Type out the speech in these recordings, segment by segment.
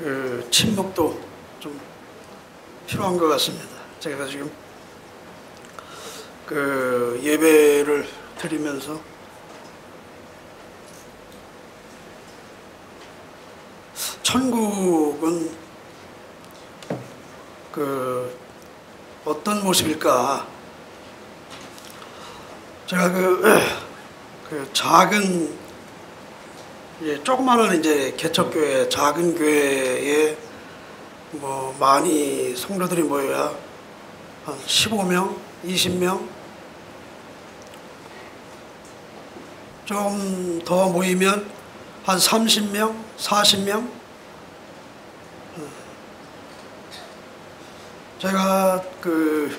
그 침묵도 좀 필요한 것 같습니다. 제가 지금 그 예배를 드리면서 천국은 그 어떤 모습일까? 제가 그 작은 조그마한 이제 개척교회, 작은 교회에 뭐 많이 성도들이 모여야 한 15명, 20명, 좀 더 모이면 한 30명, 40명. 제가 그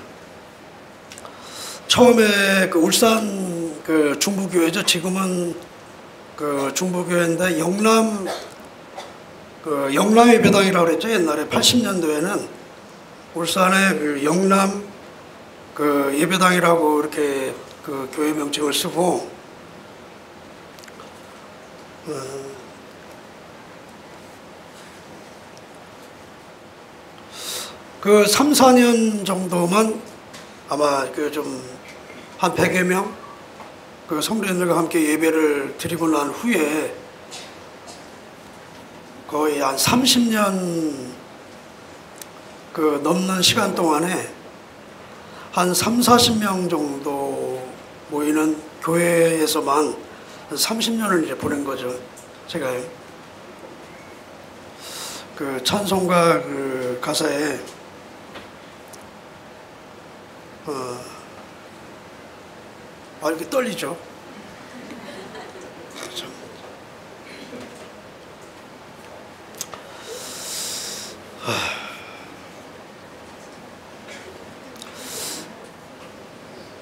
처음에 그 울산 그 중부교회죠. 지금은 그 중부교회인데 영남 예배당이라고 그랬죠. 옛날에 80년도에는 울산의 그 영남 그 예배당이라고 이렇게 그 교회 명칭을 쓰고 그 3, 4년 정도만 아마 그 좀 한 100여 명 그 성도님들과 함께 예배를 드리고 난 후에 거의 한 30년 그 넘는 시간 동안에 한 3, 40명 정도 모이는 교회에서만 30년을 이제 보낸 거죠. 제가 그 찬송가 그 가사에 이렇게 떨리죠.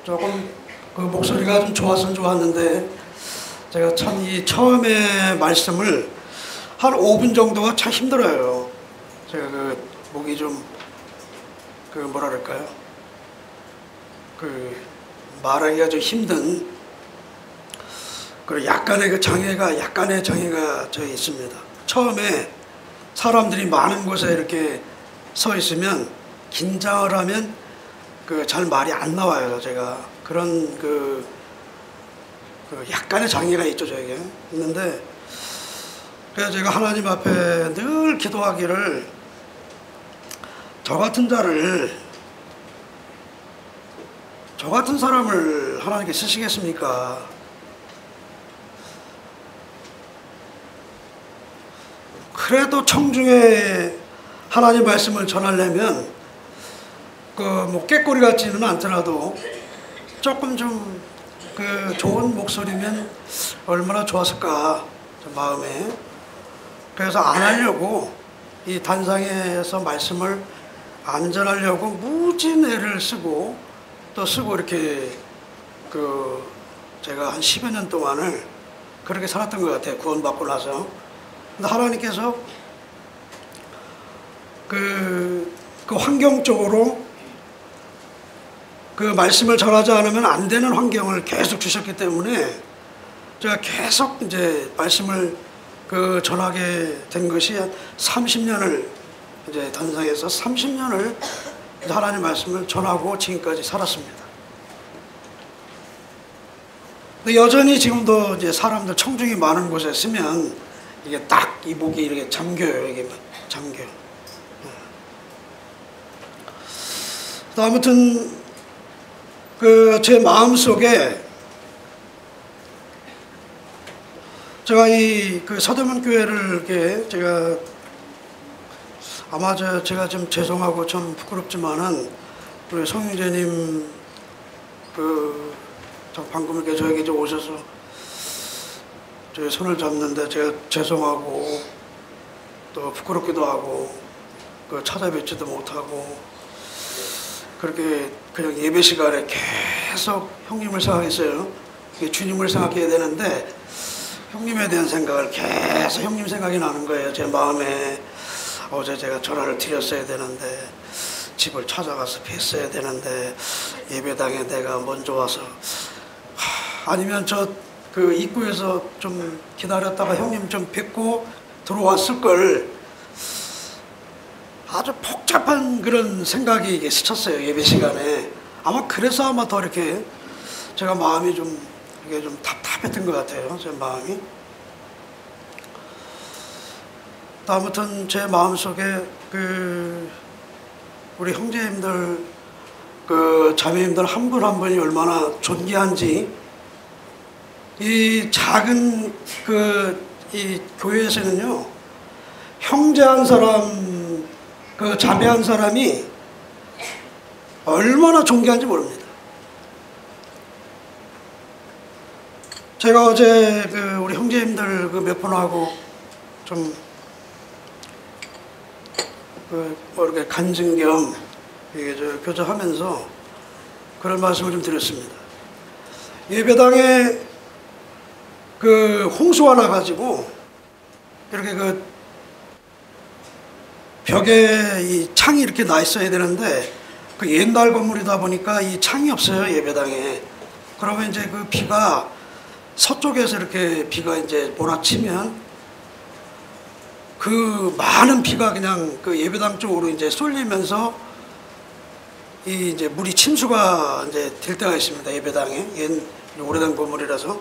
조금 그 목소리가 좀 좋았으면 좋았는데 제가 참 이 처음에 말씀을 한 5분 정도가 참 힘들어요. 제가 그 목이 좀 그 뭐라 그럴까요? 그 말하기가 좀 힘든 그 약간의 장애가 저 있습니다. 처음에 사람들이 많은 곳에 이렇게 서 있으면 긴장을 하면 그 잘 말이 안 나와요. 제가 그런 그 약간의 장애가 있죠. 저에게 있는데 그래서 제가 하나님 앞에 늘 기도하기를 저 같은 사람을 하나님께 쓰시겠습니까? 그래도 청중에 하나님 말씀을 전하려면 그 뭐 깨꼬리 같지는 않더라도 조금 좀 그 좋은 목소리면 얼마나 좋았을까 마음에. 그래서 안 하려고 이 단상에서 말씀을 안 전하려고 무진 애를 쓰고 이렇게 그 제가 한 10여 년 동안을 그렇게 살았던 것 같아요. 구원받고 나서. 근데 하나님께서 그 환경적으로 그 말씀을 전하지 않으면 안 되는 환경을 계속 주셨기 때문에 제가 계속 이제 말씀을 그 전하게 된 것이 한 30년을 이제 단상에서 30년을 하나님 말씀을 전하고 지금까지 살았습니다. 근데 여전히 지금도 이제 사람들 청중이 많은 곳에 쓰면 이게 딱 이 목이 이렇게 잠겨요. 이게 잠겨. 아무튼 그 제 마음 속에 제가 이 그 서대문 교회를 이렇게 제가 아마 제가 좀 죄송하고 좀 부끄럽지만은 우리 성윤재님 그 방금 이렇게 저에게 좀 오셔서 제 손을 잡는데 제가 죄송하고 또 부끄럽기도 하고 그 찾아뵙지도 못하고 그렇게 그냥 예배 시간에 계속 형님을 생각했어요. 주님을 생각해야 되는데 형님에 대한 생각을 계속 형님 생각이 나는 거예요. 제 마음에 어제 제가 전화를 드렸어야 되는데 집을 찾아가서 뵀어야 되는데 예배당에 내가 먼저 와서 아니면 저 그 입구에서 좀 기다렸다가 형님 좀 뵙고 들어왔을 걸 아주 복잡한 그런 생각이 이게 스쳤어요, 예배 시간에. 아마 그래서 아마 더 이렇게 제가 마음이 좀 이게 좀 답답했던 것 같아요, 제 마음이. 아무튼 제 마음속에 우리 형제님들, 자매님들 한 분 한 분이 얼마나 존귀한지, 이 작은 이 교회에서는요, 형제 한 사람, 자매 한 사람이 얼마나 존귀한지 모릅니다. 제가 어제 우리 형제님들 몇 분하고 좀 이렇게 간증 겸 교제하면서 그런 말씀을 좀 드렸습니다. 예배당에 홍수가 나가지고 이렇게 벽에 이 창이 이렇게 나 있어야 되는데 옛날 건물이다 보니까 이 창이 없어요, 예배당에. 그러면 이제 비가 서쪽에서 이렇게 비가 이제 몰아치면 많은 비가 그냥 예배당 쪽으로 이제 쏠리면서 이제 물이 침수가 이제 될 때가 있습니다, 예배당에. 오래된 건물이라서.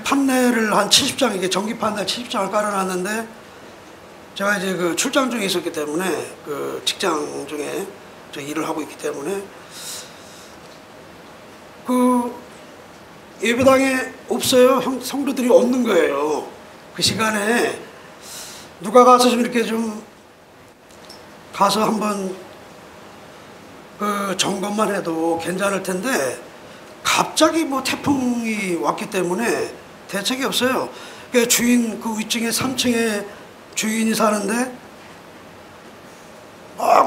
판넬을 한 70장, 이게 전기 판넬 70장을 깔아놨는데, 제가 이제 출장 중에 있었기 때문에, 직장 중에 저 일을 하고 있기 때문에, 예배당에 없어요. 성도들이 없는 거예요. 그 시간에 누가 가서 좀 이렇게 좀 가서 한번 점검만 해도 괜찮을 텐데, 갑자기 태풍이 왔기 때문에 대책이 없어요. 주인, 위층에 3층에 주인이 사는데,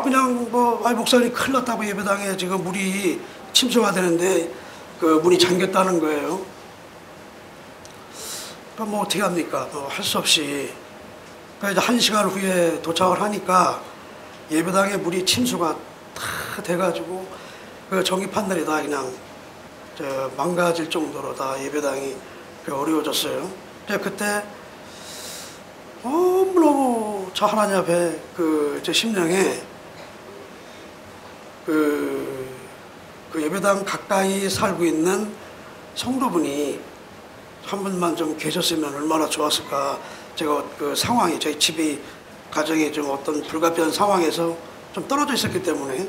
그냥 목사님 큰일 났다고, 예배당에 지금 물이 침수가 되는데 문이 잠겼다는 거예요. 그럼 어떻게 합니까? 할 수 없이. 이제 1시간 후에 도착을 하니까 예배당에 물이 침수가 다 돼가지고 전기 판넬이 다 그냥 망가질 정도로 다 예배당이 어려워졌어요. 그때 너무너무 저 하나님 앞에 제 심령에 예배당 가까이 살고 있는 성도분이 한 분만 좀 계셨으면 얼마나 좋았을까. 제가 상황이, 저희 집이, 가정이 좀 어떤 불가피한 상황에서 좀 떨어져 있었기 때문에,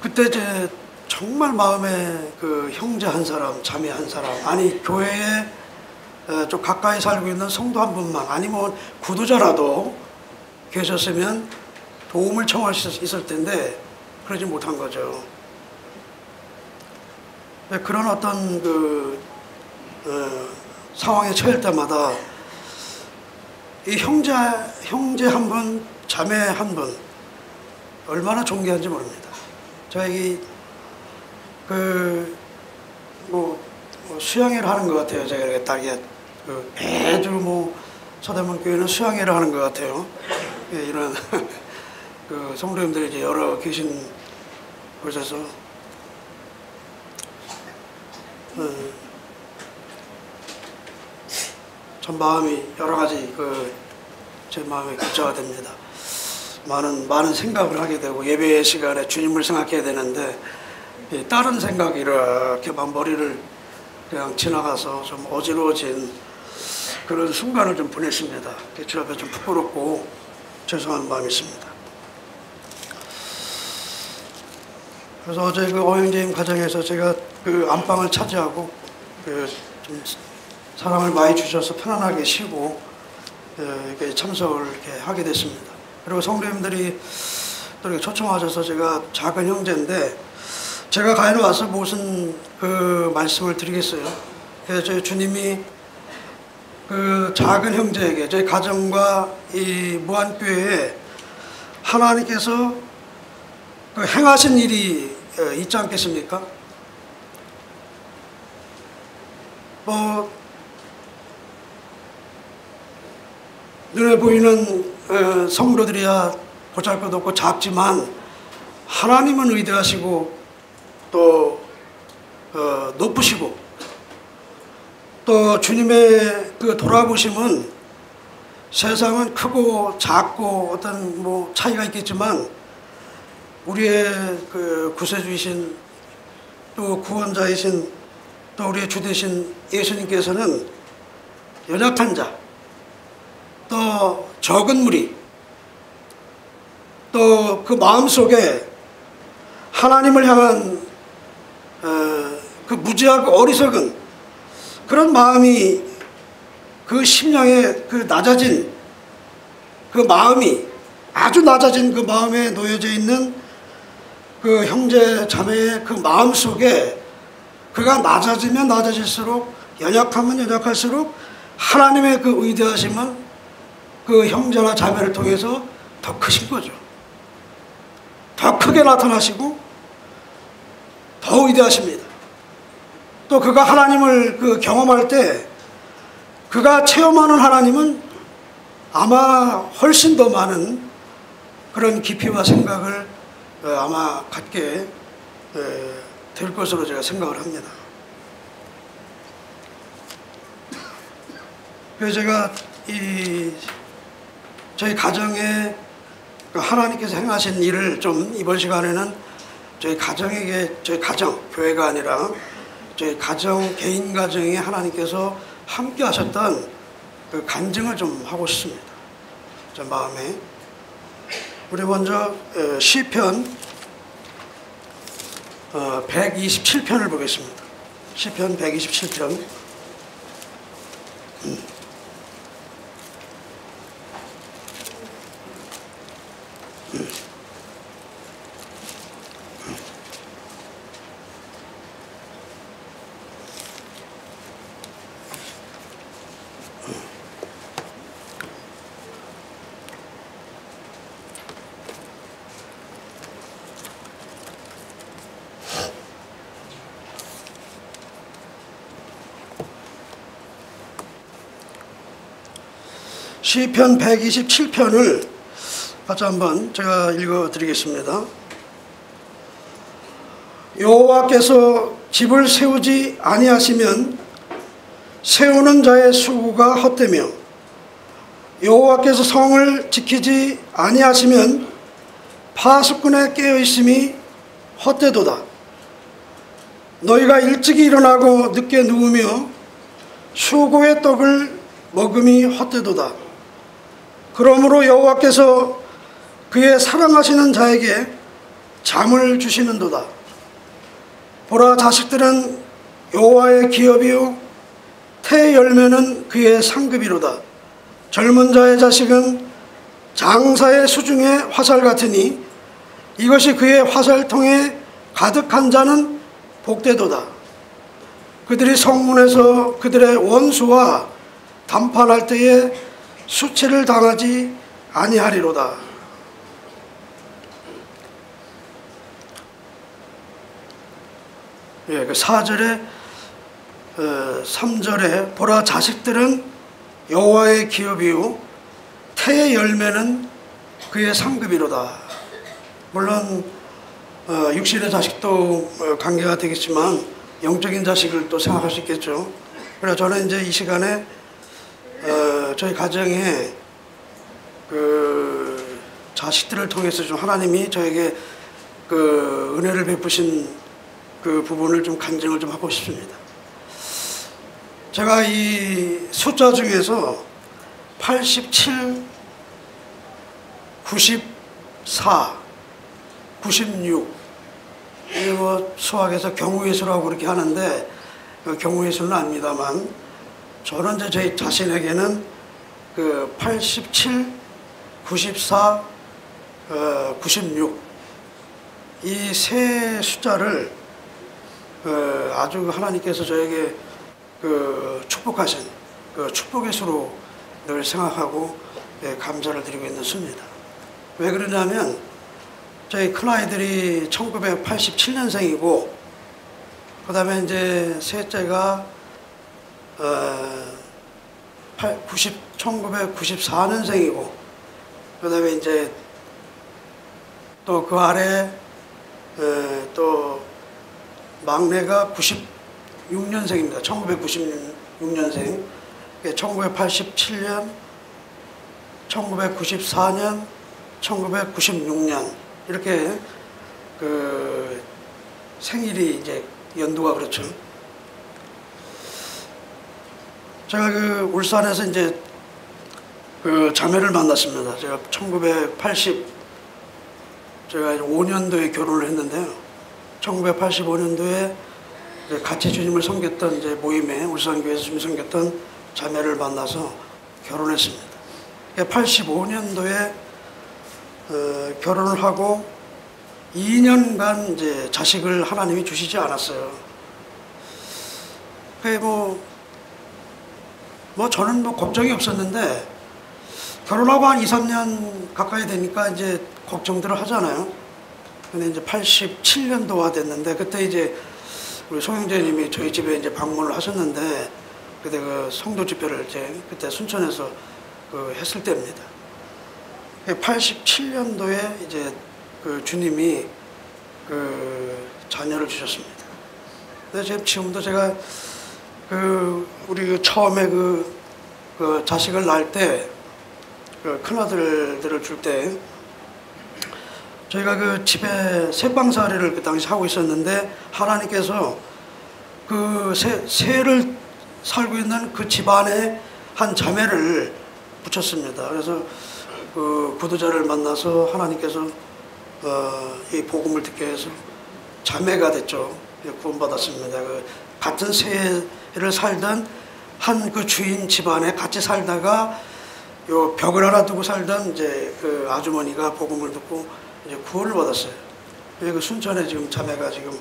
그때 이제 정말 마음에 형제 한 사람, 자매 한 사람, 아니 교회에 좀 가까이 살고 있는 성도 한 분만, 아니면 구두자라도 계셨으면 도움을 청할 수 있을 텐데 그러지 못한 거죠. 그런 어떤 상황에 처할 때마다 이 형제 한 분, 자매 한 분 얼마나 존귀한지 모릅니다. 저희 수양회를 하는 것 같아요. 제가 이렇게 딱 매주 서대문 교회는 수양회를 하는 것 같아요. 이런 성도님들이 이제 여러 계신 곳에서 참 마음이 여러 가지 제 마음에 급자가 됩니다. 많은 생각을 하게 되고, 예배 시간에 주님을 생각해야 되는데 다른 생각이 이렇게 막 머리를 그냥 지나가서 좀 어지러워진 그런 순간을 좀 보냈습니다. 주 앞에 좀 부끄럽고 죄송한 마음이 있습니다. 그래서 어제 어영재님 가정에서 제가 안방을 차지하고 좀 사랑을 많이 주셔서 편안하게 쉬고 이렇게 참석을 이렇게 하게 됐습니다. 그리고 성도님들이 또 이렇게 초청하셔서, 제가 작은 형제인데 제가 가해 와서 무슨 말씀을 드리겠어요. 그래서 저희 주님이 작은 형제에게, 저희 가정과 이 무한교회에 하나님께서 행하신 일이 있지 않겠습니까? 눈에 보이는 성도들이야 보잘것없고 작지만, 하나님은 위대하시고 또 높으시고, 또 주님의 돌아보심은 세상은 크고 작고 어떤 뭐 차이가 있겠지만 우리의 그 구세주이신 또 구원자이신 또 우리의 주 되신 예수님께서는 연약한 자, 또 적은 무리, 또 그 마음속에 하나님을 향한 그 무지하고 어리석은 그런 마음이, 그 심령에 그 낮아진 그 마음이, 아주 낮아진 그 마음에 놓여져 있는 그 형제 자매의 그 마음 속에, 그가 낮아지면 낮아질수록, 연약하면 연약할수록 하나님의 그 위대하심은 그 형제나 자매를 통해서 더 크신 거죠. 더 크게 나타나시고 더 위대하십니다. 또 그가 하나님을 그 경험할 때 그가 체험하는 하나님은 아마 훨씬 더 많은 그런 깊이와 생각을 아마 갖게 될 것으로 제가 생각을 합니다. 그래서 제가 저희 가정에 하나님께서 행하신 일을 좀 이번 시간에는 저희 가정에게, 저희 가정, 교회가 아니라 저희 가정, 개인 가정에 하나님께서 함께 하셨던 그 간증을 좀 하고 싶습니다. 저 마음에. 우리 먼저 시편 127편을 보겠습니다. 시편 127편. 시편 127편을 같이 한번 제가 읽어드리겠습니다. 여호와께서 집을 세우지 아니하시면 세우는 자의 수고가 헛되며 여호와께서 성을 지키지 아니하시면 파수꾼의 깨어있음이 헛되도다. 너희가 일찍이 일어나고 늦게 누우며 수고의 떡을 먹음이 헛되도다. 그러므로 여호와께서 그의 사랑하시는 자에게 잠을 주시는도다. 보라, 자식들은 여호와의 기업이요 태 열매는 그의 상급이로다. 젊은 자의 자식은 장사의 수중의 화살 같으니 이것이 그의 화살통에 가득한 자는 복되도다. 그들이 성문에서 그들의 원수와 담판할 때에 수치를 당하지 아니하리로다. 그 4절에 3절에 보라, 자식들은 여호와의 기업이요 태의 열매는 그의 상급이로다. 물론 육신의 자식도 관계가 되겠지만 영적인 자식을 또 생각할 수 있겠죠. 그래서 저는 이제 이 시간에 저희 가정에 그 자식들을 통해서 좀 하나님이 저에게 그 은혜를 베푸신 그 부분을 좀 간증을 좀 하고 싶습니다. 제가 이 숫자 중에서 87, 94, 96, 이게 뭐 수학에서 경우의 수라고 그렇게 하는데 경우의 수는 아닙니다만, 저는 이제 제 자신에게는 그 87, 94, 96 이 세 숫자를 아주 하나님께서 저에게 그 축복하신 그 축복의 수로 늘 생각하고 감사를 드리고 있는 수입니다. 왜 그러냐면 저희 큰아이들이 1987년생이고 그 다음에 이제 셋째가 1994년생이고 그 다음에 이제 또 그 아래 또 막내가 96년생입니다. 1996년생. 1987년, 1994년, 1996년 이렇게 그 생일이 이제 연도가 그렇죠. 제가 그 울산에서 이제 그 자매를 만났습니다. 제가 제가 5년도에 결혼을 했는데요. 1985년도에 같이 주님을 섬겼던 이제 모임에 울산교회에서 주님 섬겼던 자매를 만나서 결혼했습니다. 85년도에 결혼을 하고 2년간 이제 자식을 하나님이 주시지 않았어요. 그게 뭐 저는 걱정이 없었는데 결혼하고 한 2, 3년 가까이 되니까 이제 걱정들을 하잖아요. 근데 이제 87년도가 됐는데 그때 이제 우리 송영재님이 저희 집에 이제 방문을 하셨는데 그때 그 성도 집회를 이제 그때 순천에서 그 했을 때입니다. 87년도에 이제 그 주님이 그 자녀를 주셨습니다. 근데 지금도 제가 그 우리 그 처음에 그 자식을 낳을 때 그 큰아들들을 줄 때 저희가 그 집에 새방살이를 그 당시 하고 있었는데 하나님께서 그 새를 살고 있는 그 집안에 한 자매를 붙였습니다. 그래서 그 구두자를 만나서 하나님께서 이 복음을 듣게 해서 자매가 됐죠. 구원받았습니다. 그 같은 새를 살던 한 그 주인 집안에 같이 살다가 요 벽을 하나 두고 살던 이제 그 아주머니가 복음을 듣고 이제 구원을 받았어요. 그 순천에 지금 자매가 지금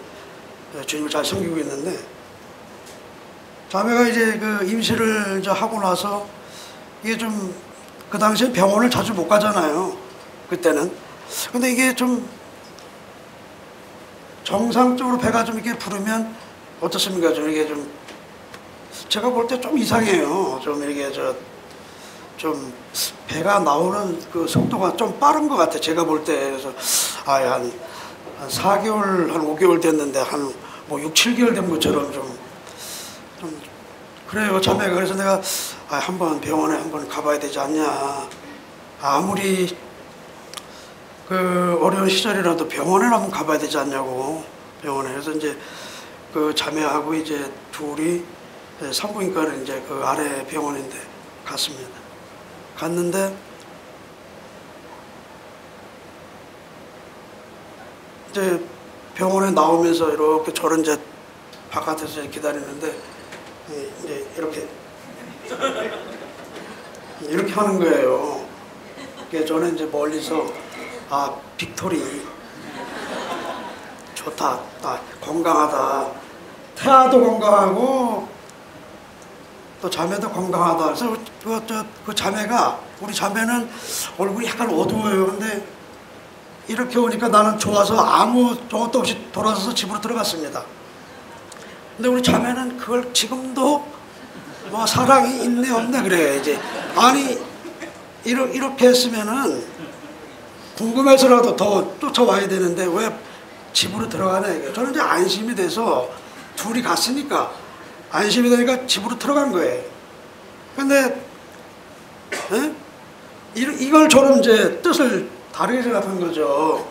주님을 잘 섬기고 있는데 자매가 이제 그 임신을 이제 하고 나서 이게 좀 그 당시에 병원을 자주 못 가잖아요. 그때는. 근데 이게 좀 정상적으로 배가 좀 이렇게 부르면 어떻습니까? 좀 이게 좀 제가 볼 때 좀 이상해요. 좀 이렇게 좀 배가 나오는 그 속도가 좀 빠른 것 같아. 제가 볼 때. 그래서 한 4개월, 한 5개월 됐는데 한 뭐 6, 7개월 된 것처럼 좀 그래요. 자매가. 그래서 내가 한번 병원에 한번 가봐야 되지 않냐. 아무리 그 어려운 시절이라도 병원에 한번 가봐야 되지 않냐고. 병원에. 그래서 이제 그 자매하고 이제 둘이 산부인과를 이제 그 아래 병원인데 갔습니다. 갔는데 이제 병원에 나오면서 이렇게 저를 이제 바깥에서 기다리는데 이제 이렇게 하는 거예요. 그래서 저는 이제 멀리서 빅토리 좋다, 건강하다, 태아도 건강하고 또 자매도 건강하다. 그래서 그 자매가 우리 자매는 얼굴이 약간 어두워요. 근데 이렇게 오니까 나는 좋아서 아무 저것도 없이 돌아서서 집으로 들어갔습니다. 근데 우리 자매는 그걸 지금도 뭐 사랑이 있네 없네 그래. 이제 아니 이렇게 했으면은 궁금해서라도 더 쫓아와야 되는데 왜 집으로 들어가네. 저는 이제 안심이 돼서 둘이 갔으니까 안심이 되니까 집으로 들어간 거예요. 근데 이걸 저는 이제 뜻을 다르게 생각한 거죠.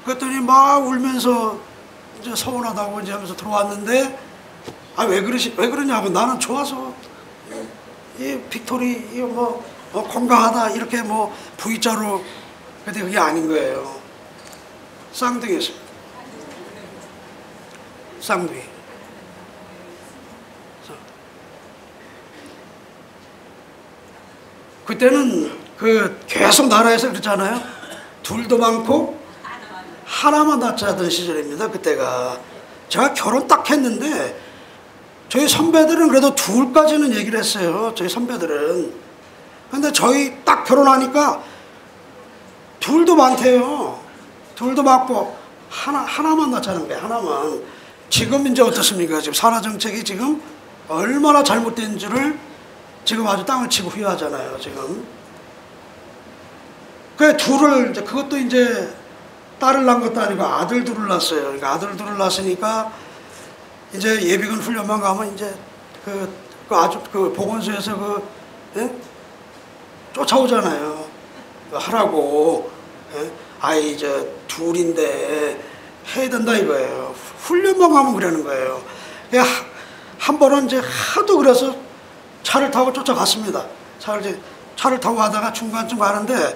그랬더니 막 울면서 이제 서운하다고 이제 하면서 들어왔는데 왜 그러냐고. 나는 좋아서 이 빅토리 이거 뭐 건강하다 이렇게 뭐 V자로. 근데 그게 아닌 거예요. 쌍둥이였습니다. 쌍둥이. 그때는 그 계속 나라에서 그랬잖아요. 둘도 많고 하나만 낳자 하던 시절입니다. 그때가 제가 결혼 딱 했는데 저희 선배들은 그래도 둘까지는 얘기를 했어요. 저희 선배들은. 근데 저희 딱 결혼하니까 둘도 많대요. 둘도 많고 하나만 낳자는 거예요. 하나만. 지금 이제 어떻습니까? 지금 산하정책이 지금 얼마나 잘못된지를 지금 아주 땅을 치고 후회하잖아요. 지금. 그 둘을 이제 그것도 이제 딸을 낳은 것도 아니고 아들 둘을 낳았어요. 그러니까 아들 둘을 낳았으니까 이제 예비군 훈련만 가면 이제 아주 그 보건소에서 쫓아오잖아요. 하라고. 예? 아이 저 둘인데 해야 된다 이거예요. 훈련만 하면 그러는 거예요. 한 번은 이제 하도 그래서 차를 타고 쫓아갔습니다. 차를 타고 가다가 중간쯤 가는데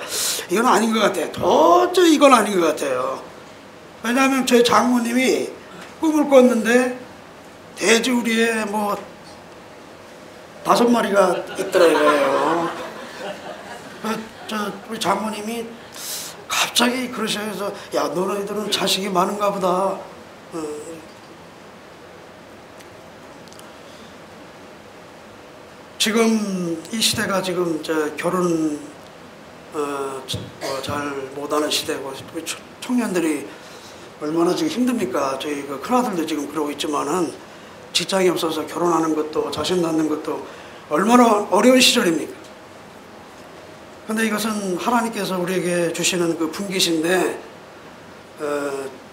이건 아닌 것 같아요. 도저히 이건 아닌 것 같아요. 왜냐하면 저희 장모님이 꿈을 꿨는데 돼지우리에 뭐 5마리가 있더라고요. 우리 장모님이 갑자기 그러셔서 야 너희들은 자식이 많은가 보다. 지금 이 시대가 지금 결혼 잘 못하는 시대고 청년들이 얼마나 지금 힘듭니까? 저희 그 큰아들도 지금 그러고 있지만은 직장이 없어서 결혼하는 것도 자식 낳는 것도 얼마나 어려운 시절입니까? 근데 이것은 하나님께서 우리에게 주시는 그 분기신데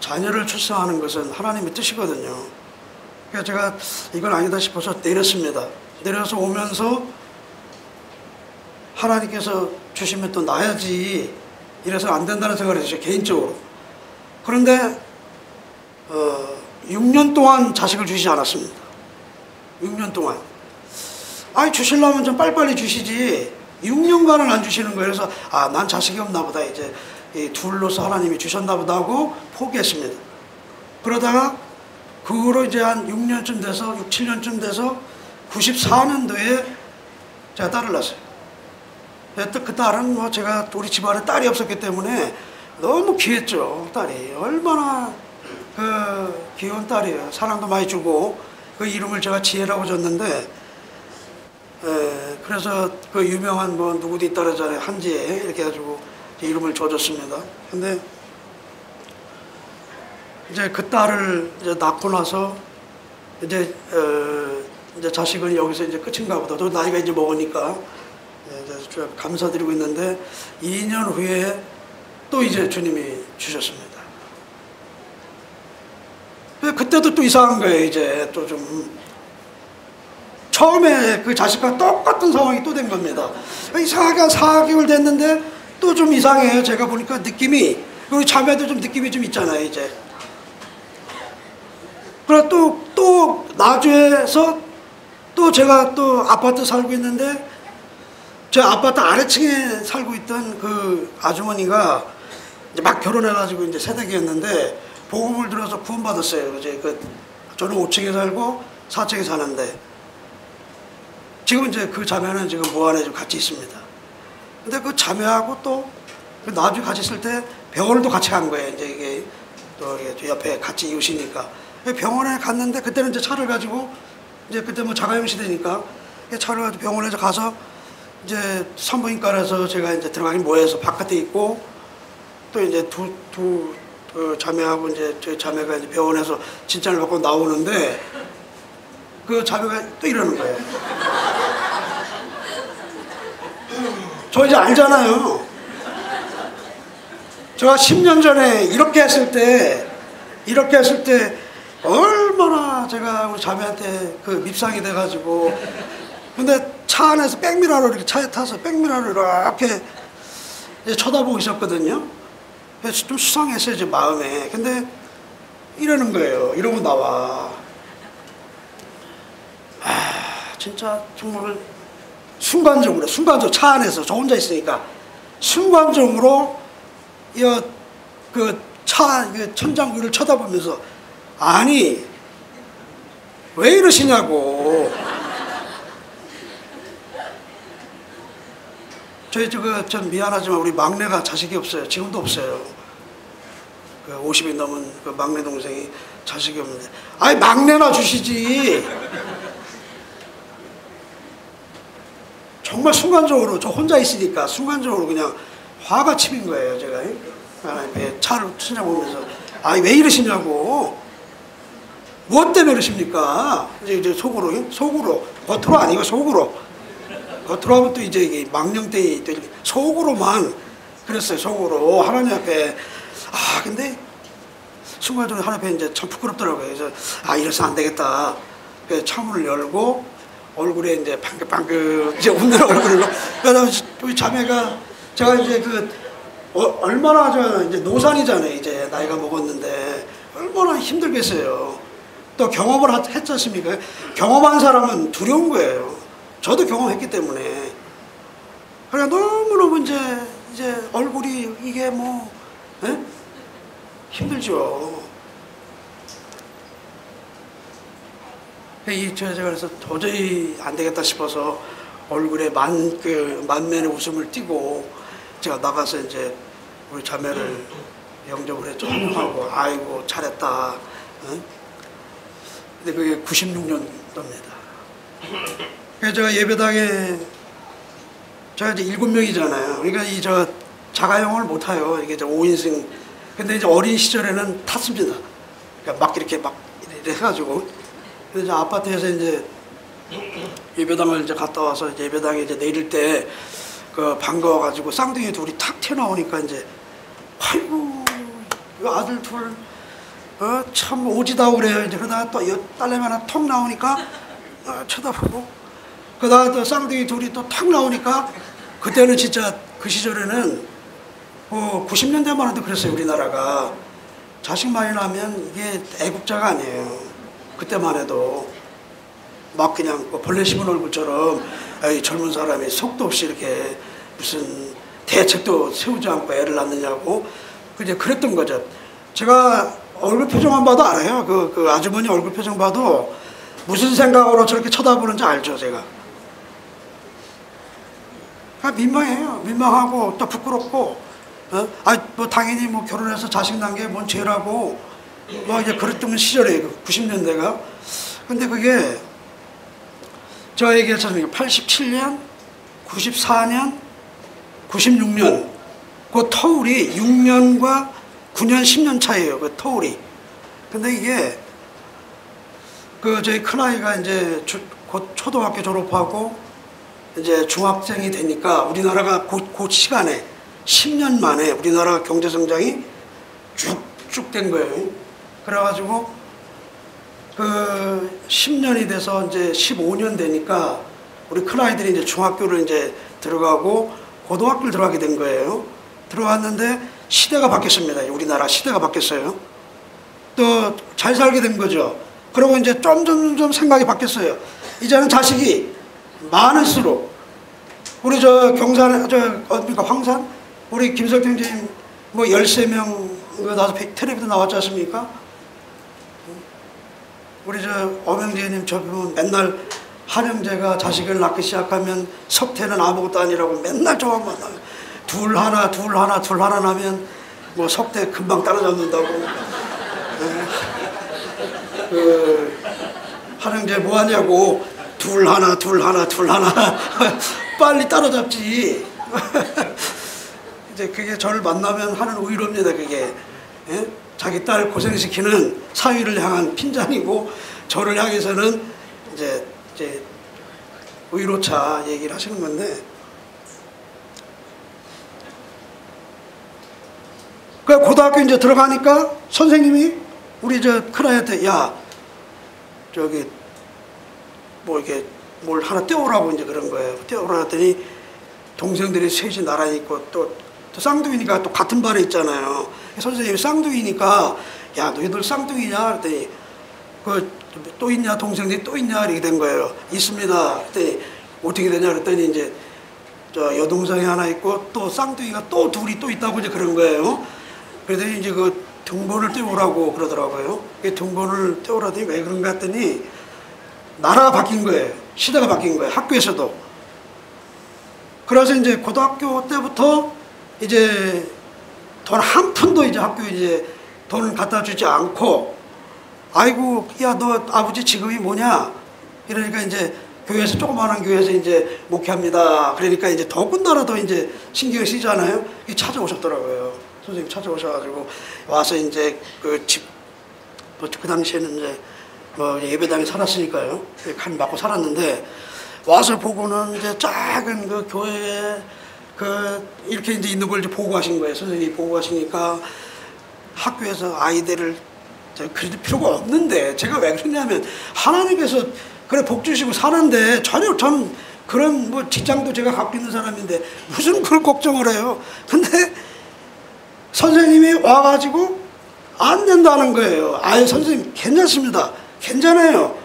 자녀를 출산하는 것은 하나님의 뜻이거든요. 그래서 제가 이건 아니다 싶어서 내렸습니다. 내려서 오면서 하나님께서 주시면 또 놔야지 이래서 안 된다는 생각을 했어요. 개인적으로. 그런데 6년 동안 자식을 주시지 않았습니다. 6년 동안. 아니 주시려면 좀 빨리빨리 주시지 6년간은 안 주시는 거예요. 그래서 난 자식이 없나 보다. 이제 이 둘로서 하나님이 주셨나 보다 하고 포기했습니다. 그러다가 그 후로 이제 한 6년쯤 돼서 6, 7년쯤 돼서 94년도에 제가 딸을 낳았어요. 그 딸은 뭐 제가 우리 집안에 딸이 없었기 때문에 너무 귀했죠. 딸이 얼마나 그 귀여운 딸이에요. 사랑도 많이 주고 그 이름을 제가 지혜라고 줬는데 그래서 그 유명한 뭐 누구도 있다 그러잖아요. 한지혜 이렇게 해가지고 이름을 줘줬습니다. 근데 이제 그 딸을 이제 낳고 나서 이제 자식은 여기서 이제 끝인가 보다. 또 나이가 이제 먹으니까 이제 감사드리고 있는데 2년 후에 또 이제 주님이 주셨습니다. 그때도 또 이상한 거예요. 이제 또 좀 처음에 그 자식과 똑같은 상황이 또 된 겁니다. 이상하게 한 4개월 됐는데 또 좀 이상해요. 제가 보니까 느낌이 우리 자매도 좀 느낌이 좀 있잖아요. 이제 그래 또 나주에서 또 제가 또 아파트 살고 있는데 저 아파트 아래층에 살고 있던 그 아주머니가 이제 막 결혼해가지고 이제 새댁이었는데 복음을 들어서 구원받았어요. 이제 저는 5층에 살고 4층에 사는데 지금 이제 그 자매는 지금 무안에 좀 같이 있습니다. 근데 그 자매하고 또 나중에 같이 있을 때 병원을 또 같이 간 거예요. 이제 이게 또 옆에 같이 이웃이니까 병원에 갔는데 그때는 이제 차를 가지고 이제 그때 뭐 자가용 시대니까 차를 가지고 병원에 가서 이제 산부인과라서 제가 이제 들어가긴 뭐해서 바깥에 있고 또 이제 두 자매하고 이제 저희 자매가 이제 병원에서 진찰을 받고 나오는데 그 자매가 또 이러는 거예요. 저 이제 알잖아요. 제가 10년 전에 이렇게 했을 때 얼마나 제가 우리 자매한테 그 밉상이 돼가지고 근데 차 안에서 백미러로 이렇게 차에 타서 백미러로 이렇게 이제 쳐다보고 있었거든요. 그래서 좀 수상했어요, 제 마음에. 근데 이러는 거예요. 이러고 나와. 진짜 정말 순간적으로 차 안에서 저 혼자 있으니까 순간적으로 그 차 천장 위를 쳐다보면서 아니 왜 이러시냐고. 저희 전 미안하지만 우리 막내가 자식이 없어요. 지금도 없어요. 그 50이 넘은 그 막내 동생이 자식이 없는데 아니 막내나 주시지. 정말 순간적으로 저 혼자 있으니까 순간적으로 그냥 화가 치민 거예요. 제가 차를 찾아보면서 아니 왜 이러시냐고. 무엇 때문에 이러십니까? 이제 속으로 겉으로 아니고 속으로 하면 또 이제 이게 망령되이 속으로만 그랬어요. 속으로 하나님 앞에 근데 순간적으로 하나님 앞에 이제 참 부끄럽더라고요. 그래서 이래서 안 되겠다. 그래서 창문을 열고 얼굴에 이제 방긋방긋 이제 웃는 얼굴로 우리 자매가 제가 이제 얼마나 이제 노산이잖아요. 이제 나이가 먹었는데 얼마나 힘들겠어요. 또 경험을 했지 않습니까? 경험한 사람은 두려운 거예요. 저도 경험했기 때문에. 그러니까 너무너무 이제 얼굴이 이게 뭐 에? 힘들죠. 제가 그래서 도저히 안 되겠다 싶어서 얼굴에 만면의 웃음을 띠고 제가 나가서 이제 우리 자매를 영접을 했죠. 환영하고 아이고 잘했다. 근데 그게 96년도입니다. 그래서 제가 예배당에 제가 이제 7명이잖아요. 그러니까 저 자가용을 못 타요. 이게 이제 5인승. 근데 이제 어린 시절에는 탔습니다. 그러니까 막 이렇게 해가지고. 그래서 이제 아파트에서 이제 예배당을 이제 갔다 와서 이제 예배당에 이제 내릴 때 반가워가지고 쌍둥이 둘이 탁 튀어나오니까 이제 아이고 아들 둘 참 오지다 그래요. 이제 그러다가 또 딸내미 하나 턱 나오니까 쳐다보고 그러다가 또 쌍둥이 둘이 또 탁 나오니까 그때는 진짜 그 시절에는 90년대만 해도 그랬어요. 우리나라가 자식 많이 나면 이게 애국자가 아니에요. 그때만 해도 막 그냥 벌레 씹은 얼굴처럼 젊은 사람이 속도 없이 이렇게 무슨 대책도 세우지 않고 애를 낳느냐고 이제 그랬던 거죠. 제가 얼굴 표정만 봐도 알아요. 그 아주머니 얼굴 표정 봐도 무슨 생각으로 저렇게 쳐다보는지 알죠, 제가. 민망해요. 민망하고 또 부끄럽고, 뭐 당연히 뭐 결혼해서 자식 난 게 뭔 죄라고 뭐 이제 그랬던 시절이에요. 90년대가. 근데 그게 저에게 87년, 94년, 96년 그 터울이 6년과 9년, 10년 차이에요. 그 터울이. 근데 이게 저희 큰아이가 이제 곧 초등학교 졸업하고 이제 중학생이 되니까 우리나라가 그 시간에 10년 만에 우리나라 경제 성장이 쭉쭉 된 거예요. 그래가지고 10년이 돼서 이제 15년 되니까 우리 큰아이들이 이제 중학교를 이제 들어가고 고등학교를 들어가게 된 거예요. 들어왔는데 시대가 바뀌었습니다. 우리나라 시대가 바뀌었어요. 또 잘 살게 된 거죠. 그리고 이제 점점 생각이 바뀌었어요. 이제는 자식이 많을수록 우리 경산 어디입니까 황산 우리 김석경 선생님 뭐 13명 나서 텔레비도 나왔지 않습니까? 우리 엄영재님 보면 맨날 한영재가 자식을 낳기 시작하면 석태는 아무것도 아니라고 맨날 저만 만나요. 둘 하나 나면 뭐 석태 금방 따라잡는다고. 한영재 뭐 하냐고 둘 하나 빨리 따라잡지. 이제 그게 저를 만나면 하는 의로입니다. 그게 자기 딸 고생시키는 사위를 향한 핀잔이고 저를 향해서는 이제 의로차 얘기를 하시는 건데. 그 고등학교 이제 들어가니까 선생님이 우리 큰아이한테 뭐 이렇게 뭘 하나 떼오라고 이제 그런 거예요. 떼오라 했더니 동생들이 셋이 나란히 있고 또 쌍둥이니까 또 같은 반에 있잖아요. 선생님이 쌍둥이니까 야 너희들 쌍둥이냐 그랬더니 또 있냐 동생들이 또 있냐 이렇게 된 거예요. 있습니다. 그랬더니 어떻게 되냐 그랬더니 이제 여동생이 하나 있고 또 쌍둥이가 또 둘이 또 있다고 이제 그런 거예요. 그랬더니 이제 등본을 떼오라고 그러더라고요. 등본을 떼오라더니 왜 그런가 했더니 나라가 바뀐 거예요. 시대가 바뀐 거예요. 학교에서도. 그래서 이제 고등학교 때부터 이제 돈 한 푼도 이제 학교에 이제 돈 갖다 주지 않고 아이고 야 너 아버지 직업이 뭐냐 이러니까 이제 교회에서 조그마한 교회에서 이제 목회합니다. 그러니까 이제 더군다나 더 이제 신경을 쓰잖아요. 찾아오셨더라고요. 선생님 찾아오셔가지고 와서 이제 그 당시에는 이제 뭐 예배당에 살았으니까요. 간 맞고 살았는데 와서 보고는 이제 작은 그 교회에 이렇게 이제 있는 걸 이제 보고 하신 거예요. 선생님이 보고 하시니까 학교에서 아이들을 그릴 필요가 없는데 제가 왜 그러냐면 하나님께서 그래 복 주시고 사는데 전혀 저는 그런 뭐 직장도 제가 갖고 있는 사람인데 무슨 그걸 걱정을 해요. 근데 선생님이 와가지고 안 된다는 거예요. 아예 선생님 괜찮습니다. 괜찮아요.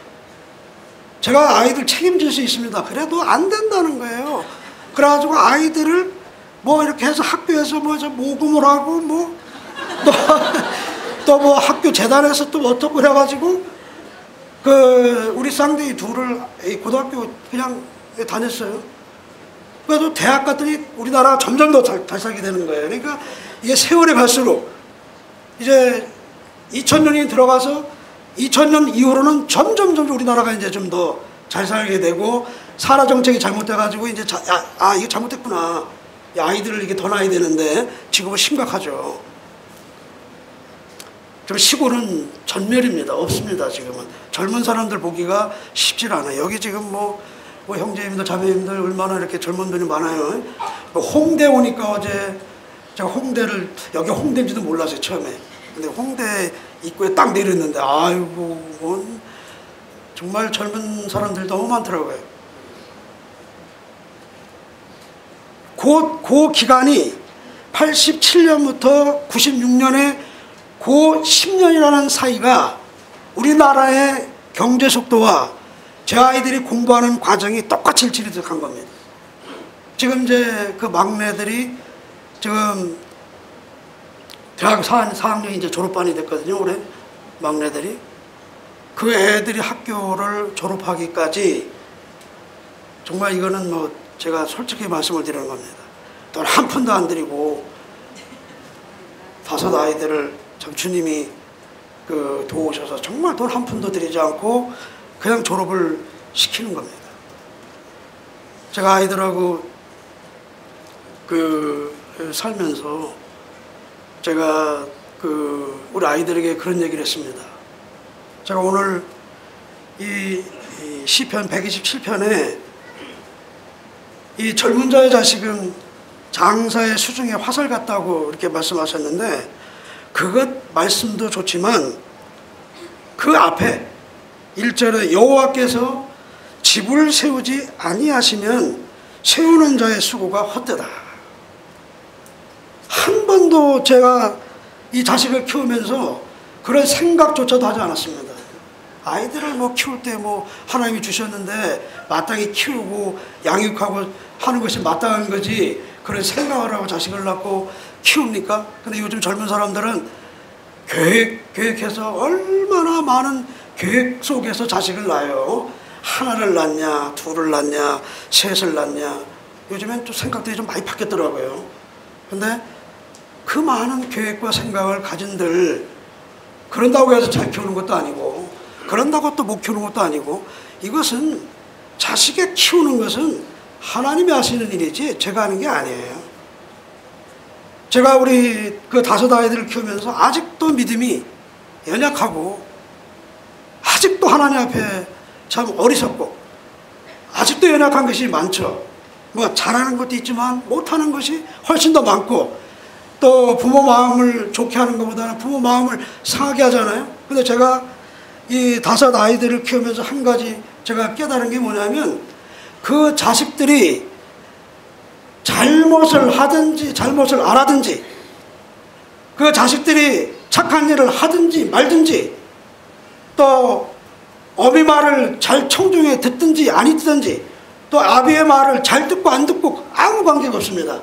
제가 아이들 책임질 수 있습니다. 그래도 안 된다는 거예요. 그래가지고 아이들을 뭐 이렇게 해서 학교에서 뭐 모금을 하고 뭐 또 뭐 학교 재단에서 또 어떻고 그래가지고 그 우리 쌍둥이 둘을 고등학교 그냥 다녔어요. 그래도 대학 갔더니 우리나라가 점점 더 잘 살게 되는 거예요. 그러니까 이게 세월이 갈수록 이제 2000년이 들어가서 2000년 이후로는 점점 우리나라가 이제 좀 더 잘 살게 되고 산하 정책이 잘못돼가지고 이제 이거 잘못됐구나. 아이들을 이게 더 낳아야 되는데 지금은 심각하죠. 좀 시골은 전멸입니다. 없습니다. 지금은 젊은 사람들 보기가 쉽지 않아요. 여기 지금 뭐 형제님들 자매님들 얼마나 이렇게 젊은 분이 많아요. 홍대 오니까 어제 제가 홍대를 여기 홍대인지도 몰랐어요 처음에. 근데 홍대 입구에 딱 내렸는데 아이고 정말 젊은 사람들 너무 많더라고요. 그 기간이 87년부터 96년에 그 10년이라는 사이가 우리나라의 경제 속도와 제 아이들이 공부하는 과정이 똑같이 일치리득한 겁니다. 지금 이제 그 막내들이 지금 대학 4학년 이제 졸업반이 됐거든요. 올해 막내들이. 그 애들이 학교를 졸업하기까지 정말 이거는 뭐 제가 솔직히 말씀을 드리는 겁니다. 돈 한 푼도 안 들이고 5 아이들을 참 주님이 그 도우셔서 정말 돈 한 푼도 들이지 않고 그냥 졸업을 시키는 겁니다. 제가 아이들하고 그 살면서 제가 그 우리 아이들에게 그런 얘기를 했습니다. 제가 오늘 이 시편 127편에 이 젊은 자의 자식은 장사의 수중에 화살 같다고 이렇게 말씀하셨는데 그것 말씀도 좋지만 그 앞에 1절에 여호와께서 집을 세우지 아니하시면 세우는 자의 수고가 헛되다. 한 번도 제가 이 자식을 키우면서 그런 생각조차도 하지 않았습니다. 아이들을 뭐 키울 때 뭐 하나님이 주셨는데 마땅히 키우고 양육하고 하는 것이 마땅한 거지 그런 생각을 하고 자식을 낳고 키웁니까? 근데 요즘 젊은 사람들은 계획해서 얼마나 많은 계획 속에서 자식을 낳아요. 하나를 낳냐, 둘을 낳냐, 셋을 낳냐. 요즘엔 또 생각들이 좀 많이 바뀌었더라고요. 근데 그 많은 계획과 생각을 가진들 그런다고 해서 잘 키우는 것도 아니고 그런다고 또 못 키우는 것도 아니고 이것은 자식의 키우는 것은 하나님이 하시는 일이지 제가 하는 게 아니에요. 제가 우리 그 5 아이들을 키우면서 아직도 믿음이 연약하고 아직도 하나님 앞에 참 어리석고 아직도 연약한 것이 많죠. 뭐 잘하는 것도 있지만 못하는 것이 훨씬 더 많고 또 부모 마음을 좋게 하는 것보다는 부모 마음을 상하게 하잖아요. 근데 제가 이 5 아이들을 키우면서 한 가지 제가 깨달은 게 뭐냐면 그 자식들이 잘못을 하든지 잘못을 안 하든지 그 자식들이 착한 일을 하든지 말든지 또 어미 말을 잘 청중에 듣든지 안 듣든지 또 아비의 말을 잘 듣고 안 듣고 아무 관계가 없습니다.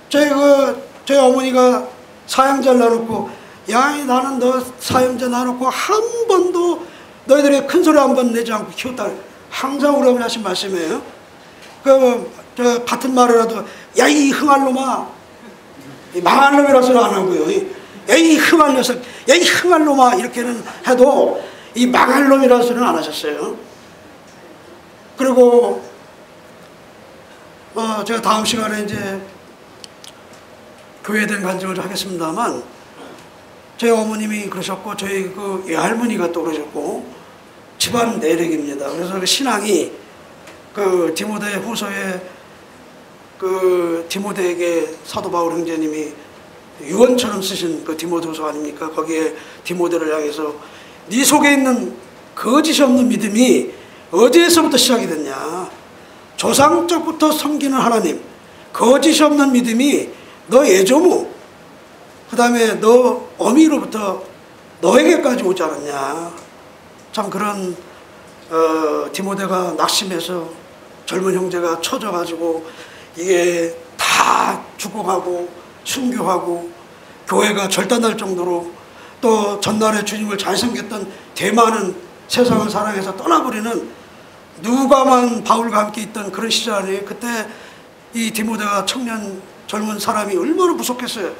저희 어머니가 사형제를 놔놓고 야 나는 너 사형제 놔놓고 한 번도 너희들이 큰 소리 한 번 내지 않고 키웠다. 항상 우리 어머니 하신 말씀이에요. 저 같은 말이라도 야 이 흥할 놈아 망할 놈이라서는 안 하고요. 야 이 흥할 녀석 야 이 흥할 놈아 이렇게는 해도 이 망할 놈이라서는 안 하셨어요. 그리고 제가 다음 시간에 이제 교회에 대한 간증을 하겠습니다만 저희 어머님이 그러셨고 저희 그 외할머니가 또 그러셨고 집안 내력입니다. 그래서 그 신앙이 그 디모데 후서에 그 디모데에게 사도 바울 형제님이 유언처럼 쓰신 그 디모데후서 아닙니까? 거기에 디모데를 향해서 네 속에 있는 거짓이 없는 믿음이 어디에서부터 시작이 됐냐? 조상적부터 섬기는 하나님, 거짓이 없는 믿음이 너 애조무, 그 다음에 너 어미로부터 너에게까지 오지 않았냐. 참 그런 디모데가 낙심해서 젊은 형제가 쳐져가지고 이게 다 죽어가고 순교하고 교회가 절단날 정도로 또 전날에 주님을 잘 섬겼던 대만은 세상을 사랑해서 떠나버리는 누가만 바울과 함께 있던 그런 시절 아니에요. 그때 이 디모데가 청년 젊은 사람이 얼마나 무섭겠어요.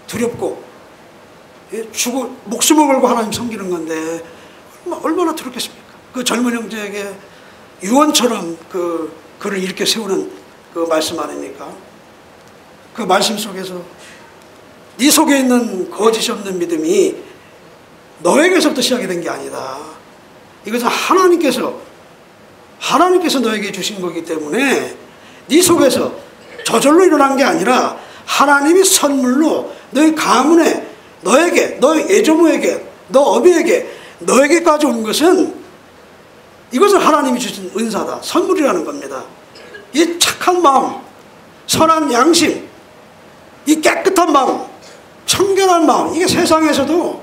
두렵고 죽어 목숨을 걸고 하나님 섬기는 건데 얼마나 두렵겠습니까? 그 젊은 형제에게 유언처럼 그를 이렇게 세우는 그 말씀 아닙니까? 그 말씀 속에서 네 속에 있는 거짓이 없는 믿음이 너에게서부터 시작이 된 게 아니다. 이것은 하나님께서 너에게 주신 거기 때문에 네 속에서 저절로 일어난 게 아니라 하나님이 선물로 너희 가문에 너에게, 너희 애조모에게, 너 어미에게, 너에게까지 온 것은 이것은 하나님이 주신 은사다. 선물이라는 겁니다. 이 착한 마음, 선한 양심, 이 깨끗한 마음, 청결한 마음, 이게 세상에서도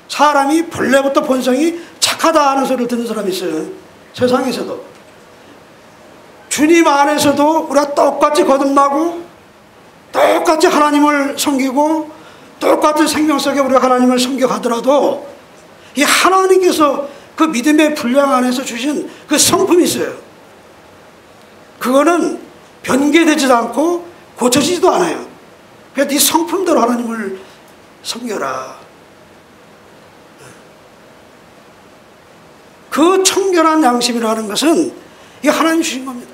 사람이 본래부터 본성이 착하다 하는 소리를 듣는 사람이 있어요. 세상에서도. 주님 안에서도 우리가 똑같이 거듭나고 똑같이 하나님을 섬기고 똑같은 생명 속에 우리가 하나님을 섬겨가더라도 이 하나님께서 그 믿음의 분량 안에서 주신 그 성품이 있어요. 그거는 변개되지도 않고 고쳐지지도 않아요. 그래서 네 성품대로 하나님을 섬겨라. 그 청결한 양심이라는 것은 이 하나님이 주신 겁니다.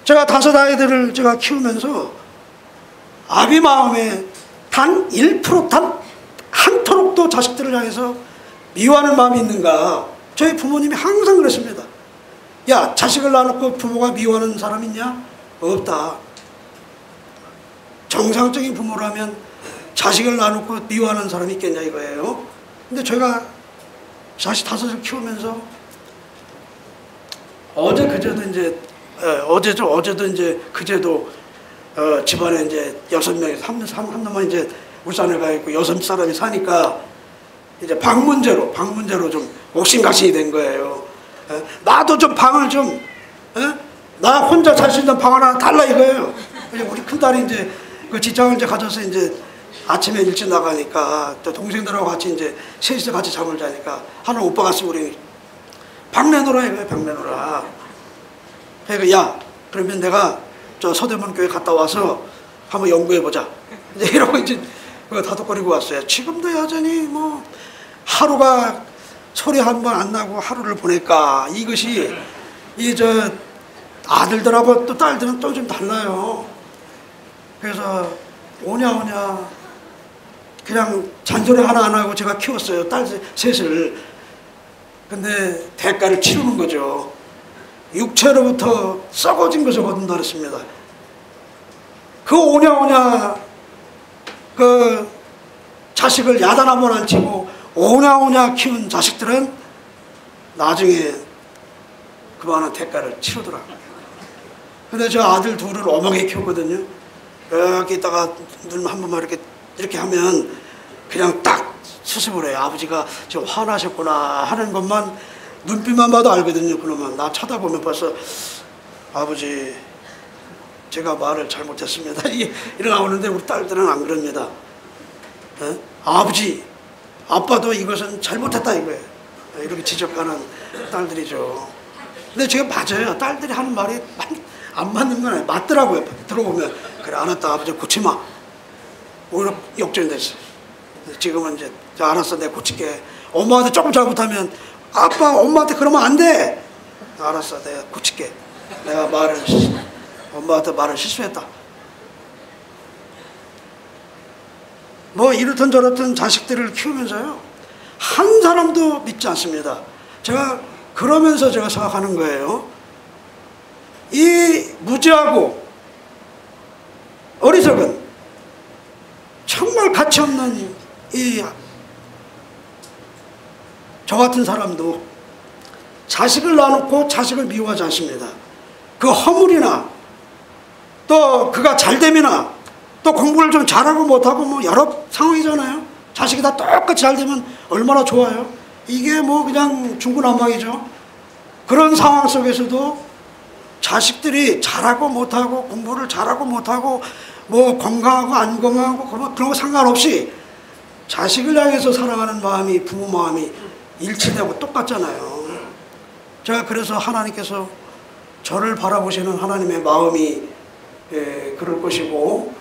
제가 5 아이들을 제가 키우면서 아비 마음에 단 1%, 단 한 토록도 자식들을 향해서 미워하는 마음이 있는가? 저희 부모님이 항상 그랬습니다. 야, 자식을 낳아놓고 부모가 미워하는 사람 있냐? 없다. 정상적인 부모라면 자식을 낳아놓고 미워하는 사람이 있겠냐 이거예요. 근데 제가 자식 5을 키우면서 어제도 이제 그제도 집안에 이제 6명이 한 놈만 이제 울산에 가 있고 6사람이 사니까 이제 방 문제로 좀 옥신각신이 된 거예요. 나도 좀 방을 좀 나 혼자 잘 수 있는 방 하나 달라 이거예요. 우리 큰딸이 이제 그 직장을 이제 가져서 이제 아침에 일찍 나가니까 또 동생들하고 같이 이제 셋이서 같이 잠을 자니까 하나 오빠가 쓰고 우리 방 내놓으라 이거예요. 방 내놓으라. 그러니까 야 그러면 내가 저 서대문 교회 갔다 와서 한번 연구해보자. 이제 이러고 이제 다독거리고 왔어요. 지금도 여전히 뭐 하루가 소리 한 번 안 나고 하루를 보낼까. 이것이 저 아들들하고 또 딸들은 또 좀 달라요. 그래서 오냐 그냥 잔소리 하나 안 하고 제가 키웠어요. 딸 셋을. 근데 대가를 치르는 거죠. 육체로부터 썩어진 것을 거둔다 그랬습니다. 그 오냐 그 자식을 야단 한번 안 치고 오냐 키운 자식들은 나중에 그만한 대가를 치르더라고요. 근데 저 아들 둘을 어마게 키웠거든요. 이렇게 있다가 눈 한 번만 이렇게 하면 그냥 딱 수습을 해요. 아버지가 좀 화나셨구나 하는 것만 눈빛만 봐도 알거든요. 그러면 나 쳐다보면 벌써 아버지 제가 말을 잘못했습니다. 이게 나오는데 우리 딸들은 안 그럽니다. 아버지 아빠도 이것은 잘못했다 이거예요. 이렇게 지적하는 딸들이죠. 근데 제가 맞아요. 딸들이 하는 말이 안 맞는 건 아니에요. 맞더라고요. 들어보면 그래 알았다 아버지 고치마. 오히려 역전됐어요. 지금은 이제 알았어 내가 고칠게. 엄마한테 조금 잘못하면 아빠 엄마한테 그러면 안 돼. 알았어 내가 고칠게. 내가 엄마한테 말을 실수했다. 뭐 이렇든 저렇든 자식들을 키우면서요 한 사람도 믿지 않습니다. 제가 그러면서 제가 생각하는 거예요. 이 무지하고 어리석은 정말 가치 없는 저 같은 사람도 자식을 낳아놓고 자식을 미워하지 않습니다. 그 그 허물이나 또 그가 잘됨이나 또 공부를 좀 잘하고 못하고 뭐 여러 상황이잖아요. 자식이 다 똑같이 잘되면 얼마나 좋아요. 이게 뭐 그냥 중구난방이죠. 그런 상황 속에서도 자식들이 잘하고 못하고 공부를 잘하고 못하고 뭐 건강하고 안 건강하고 그런 거 상관없이 자식을 향해서 사랑하는 마음이 부모 마음이 일치되고 똑같잖아요. 제가 그래서 하나님께서 저를 바라보시는 하나님의 마음이 그럴 것이고,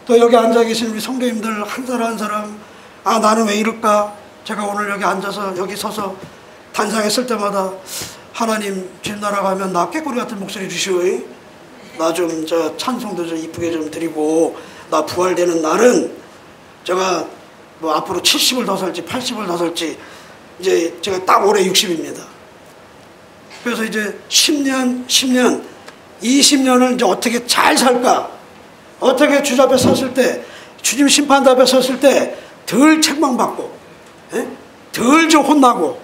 또 여기 앉아 계신 우리 성도님들 한 사람 한 사람, 아 나는 왜 이럴까? 제가 오늘 여기 앉아서 여기 서서 단상했을 때마다 하나님 주님 나라 가면 나 꾀꼬리 같은 목소리 주시오. 나 좀 저 찬송도 좀 이쁘게 좀 드리고, 나 부활되는 날은 제가 뭐 앞으로 70을 더 살지 80을 더 살지, 이제 제가 딱 올해 60입니다. 그래서 이제 10년 20년을 이제 어떻게 잘 살까, 어떻게 주님 앞에 섰을 때, 주님 심판대 앞에 섰을 때 덜 책망받고 덜 좀 혼나고,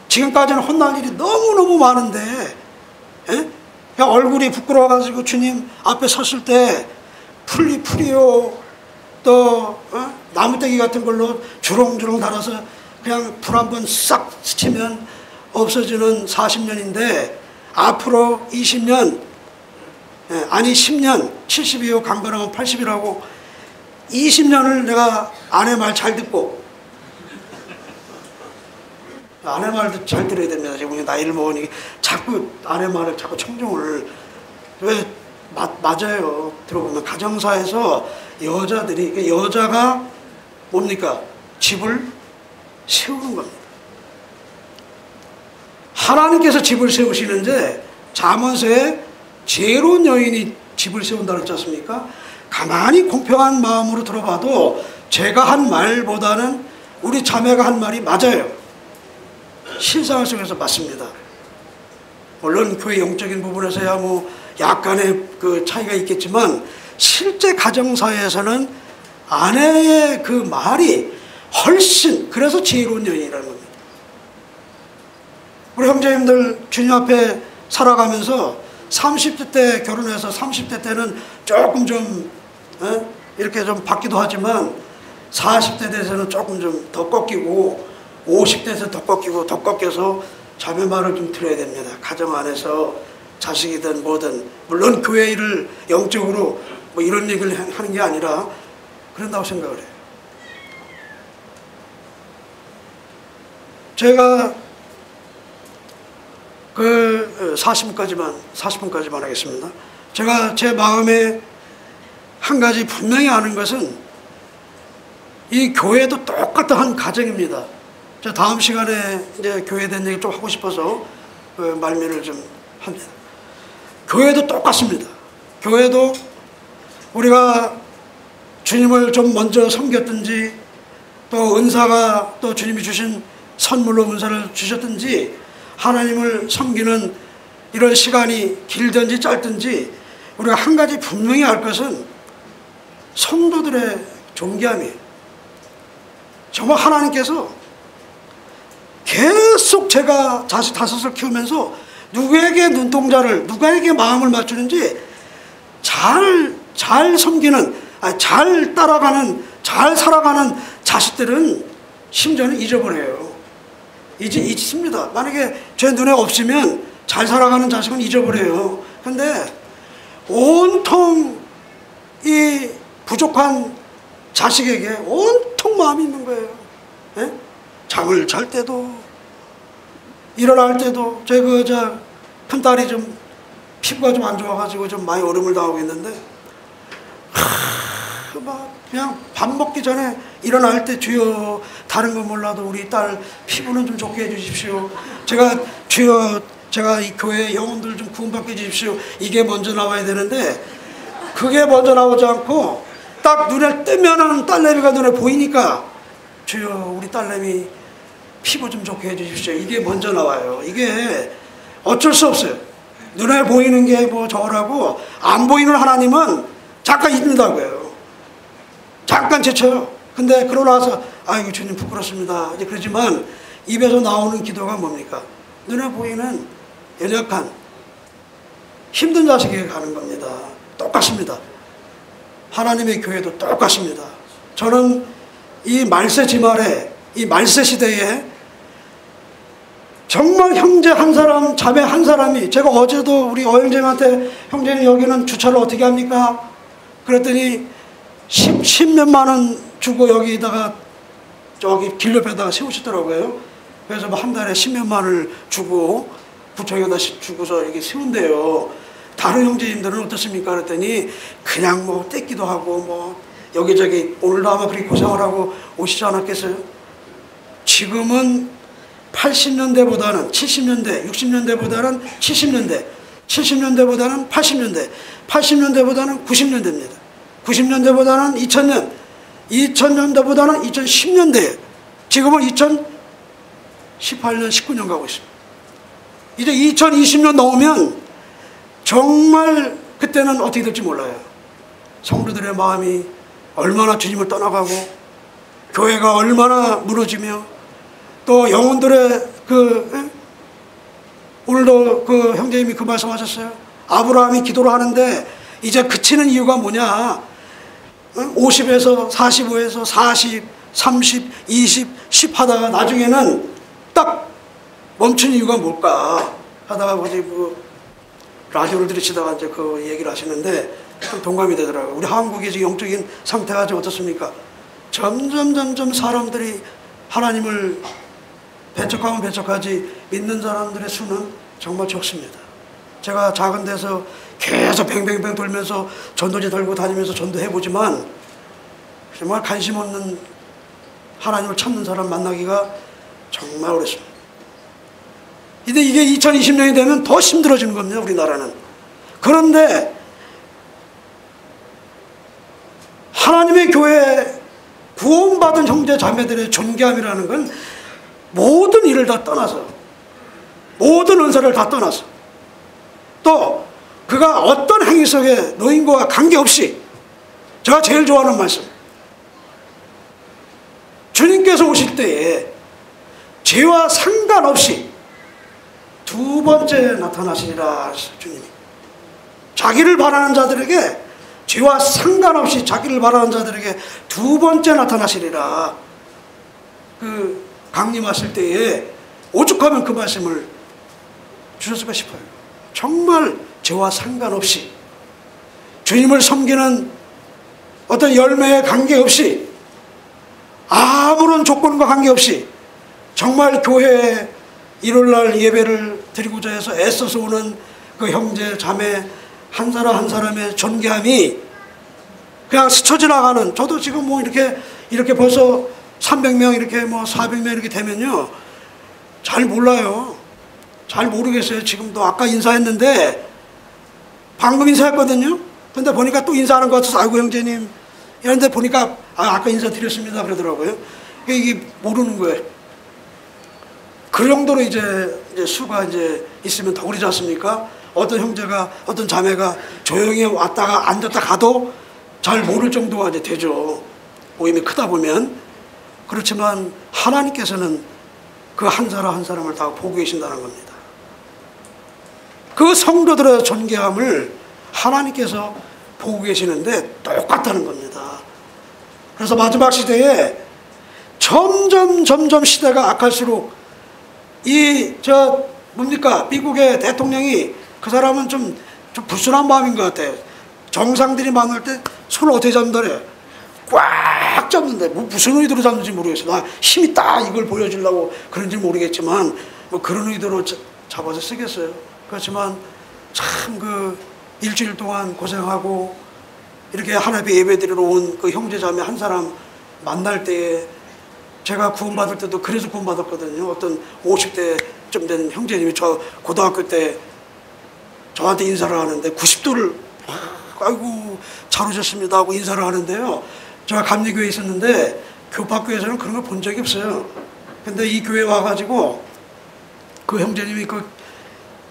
지금까지는 혼날 일이 너무너무 많은데 그냥 얼굴이 부끄러워가지고 주님 앞에 섰을 때 풀이요 또 나무떼기 같은 걸로 주렁주렁 달아서 그냥 불 한번 싹 스치면 없어지는 40년인데, 앞으로 20년 아니 10년 70이요 강건하면 80이라고 20년을 내가 아내 말 잘 듣고, 아내 말도 잘 들어야 됩니다. 지금 나이를 먹으니 자꾸 아내 말을 자꾸 청중을 왜 맞아요. 들어보면 가정사에서 여자들이, 여자가 뭡니까? 집을 세우는 겁니다. 하나님께서 집을 세우시는데 잠언서에 지혜로운 여인이 집을 세운다 그랬지 않습니까? 가만히 공평한 마음으로 들어봐도 제가 한 말보다는 우리 자매가 한 말이 맞아요. 실생활 속에서 맞습니다. 물론 교회 영적인 부분에서야 뭐 약간의 그 차이가 있겠지만, 실제 가정사회에서는 아내의 그 말이 훨씬, 그래서 지혜로운 여인이라는 겁니다. 우리 형제님들 주님 앞에 살아가면서 30대 때 결혼해서 30대 때는 조금 좀 이렇게 좀 받기도 하지만 40대 돼서는 조금 좀 더 꺾이고, 50대에서 더 꺾이고 더 꺾여서 자매 말을 좀 들어야 됩니다. 가정 안에서 자식이든 뭐든, 물론 교회 일을 영적으로 뭐 이런 얘기를 하는 게 아니라 그런다고 생각을 해요. 제가 그 40분까지만 하겠습니다. 제가 제 마음에 한 가지 분명히 아는 것은, 이 교회도 똑같은 한 가정입니다. 저 다음 시간에 이제 교회에 대한 얘기 좀 하고 싶어서 말미를 좀 합니다. 교회도 똑같습니다. 교회도 우리가 주님을 좀 먼저 섬겼든지, 또 은사가 또 주님이 주신 선물로 은사를 주셨든지, 하나님을 섬기는 이런 시간이 길든지 짧든지, 우리가 한 가지 분명히 알 것은 성도들의 존귀함이에요. 정말 하나님께서 계속 제가 자식 5을 키우면서 누구에게 눈동자를, 누구에게 마음을 맞추는지 잘 섬기는, 잘 따라가는, 잘 살아가는 자식들은 심지어는 잊어버려요. 잊습니다. 만약에 제 눈에 없으면 잘 살아가는 자식은 잊어버려요. 근데 온통 이 부족한 자식에게 온통 마음이 있는 거예요. 예? 잠을 잘 때도, 일어날 때도. 제 큰딸이 좀 피부가 좀 안 좋아가지고 좀 많이 얼음을 당하고 있는데, 막 그냥 밥 먹기 전에 일어날 때 주여, 다른 건 몰라도 우리 딸 피부는 좀 좋게 해주십시오. 주여, 제가 이 교회 영혼들 좀 구원받게 해주십시오. 이게 먼저 나와야 되는데, 그게 먼저 나오지 않고 딱 눈에 뜨면은 딸내미가 눈에 보이니까 주여, 우리 딸내미 피부 좀 좋게 해주십시오. 이게 먼저 나와요. 이게 어쩔 수 없어요. 눈에 보이는 게 뭐 저라고, 안 보이는 하나님은 잠깐 잊는다고요. 잠깐 제쳐요. 근데 그러고 나서 아이고 주님 부끄럽습니다 이제 그러지만, 입에서 나오는 기도가 뭡니까? 눈에 보이는 연약한 힘든 자식에게 가는 겁니다. 똑같습니다. 하나님의 교회도 똑같습니다. 저는 이 말세 지말에, 이 말세 시대에 정말 형제 한 사람, 자매 한 사람이, 제가 어제도 우리 어영재한테 형제는 여기는 주차를 어떻게 합니까? 그랬더니 10몇만 원 주고 여기다가 저기 길 옆에다가 세우시더라고요. 그래서 뭐 한 달에 10몇만 원을 주고 구청에다 주고서 이렇게 세운대요. 다른 형제님들은 어떻습니까? 그랬더니 그냥 뭐 떼기도 하고 뭐 여기저기 오늘도 아마 그렇게 고생을 하고 오시지 않았겠어요? 지금은 80년대보다는 70년대, 60년대보다는 70년대, 70년대보다는 80년대, 80년대보다는 90년대입니다. 90년대보다는 2000년, 2000년대보다는 2010년대, 지금은 2018년, 19년 가고 있습니다. 이제 2020년 넘으면 정말 그때는 어떻게 될지 몰라요. 성도들의 마음이 얼마나 주님을 떠나가고 교회가 얼마나 무너지며 또 영혼들의 오늘도 그 형제님이 그 말씀하셨어요. 아브라함이 기도를 하는데 이제 그치는 이유가 뭐냐? 50에서 45에서 40, 30, 20, 10 하다가 나중에는 딱 멈춘 이유가 뭘까 하다가 뭐지 라디오를 들으시다가 이제 그 얘기를 하시는데 좀 동감이 되더라고요. 우리 한국의 지금 영적인 상태가 좀 어떻습니까? 점점 사람들이 하나님을 배척하면 배척하지 믿는 사람들의 수는 정말 적습니다. 제가 작은 데서 계속 뱅뱅뱅 돌면서 전도지 들고 다니면서 전도해보지만 정말 관심 없는 하나님을 찾는 사람 만나기가 정말 어렵습니다. 근데 이게 2020년이 되면 더 힘들어지는 겁니다. 우리나라는. 그런데 하나님의 교회에 구원받은 형제 자매들의 존귀함이라는 건 모든 일을 다 떠나서, 모든 은사를 다 떠나서, 또 그가 어떤 행위 속에 노인과 관계없이, 제가 제일 좋아하는 말씀, 주님께서 오실 때에 죄와 상관없이 두 번째 나타나시리라. 주님이 자기를 바라는 자들에게, 죄와 상관없이 자기를 바라는 자들에게 두 번째 나타나시리라. 그 강림하실 때에 오죽하면 그 말씀을 주셨을까 싶어요. 정말 죄와 상관없이, 주님을 섬기는 어떤 열매에 관계없이, 아무런 조건과 관계없이 정말 교회에 일요일날 예배를 드리고자 해서 애써서 오는 그 형제 자매 한 사람 한 사람의 존귀함이 그냥 스쳐 지나가는, 저도 지금 뭐 이렇게 벌써 300명 이렇게 뭐 400명 이렇게 되면요 잘 몰라요. 잘 모르겠어요. 지금도 아까 인사했는데 방금 인사했거든요. 근데 보니까 또 인사하는 것 같아서 아이고 형제님 이런데 보니까 아까 인사드렸습니다 그러더라고요. 이게 모르는 거예요. 그 정도로 이제 수가 이제 있으면 더 그러지 않습니까? 어떤 형제가, 어떤 자매가 조용히 왔다가 앉았다 가도 잘 모를 정도가 이제 되죠. 모임이 크다 보면. 그렇지만 하나님께서는 그 한 사람 한 사람을 다 보고 계신다는 겁니다. 그 성도들의 존귀함을 하나님께서 보고 계시는데 똑같다는 겁니다. 그래서 마지막 시대에 점점 시대가 악할수록 뭡니까? 미국의 대통령이, 그 사람은 좀 불순한 마음인 것 같아요. 정상들이 만날 때 손을 어떻게 잡는다래? 꽉 잡는데, 무슨 의도로 잡는지 모르겠어요. 나 힘 있다 이걸 보여주려고 그런지 모르겠지만 뭐 그런 의도로 잡아서 쓰겠어요. 그렇지만 참 일주일 동안 고생하고 이렇게 하나님의 예배드리러 온 그 형제자매 한 사람 만날 때에, 제가 구원받을 때도 그래서 구원받았거든요. 어떤 50대쯤 된 형제님이 저 고등학교 때 저한테 인사를 하는데 90도를 아이고 잘 오셨습니다 하고 인사를 하는데요. 제가 감리교회에 있었는데 교파교에서는 그런 걸 본 적이 없어요. 근데 이 교회에 와가지고 그 형제님이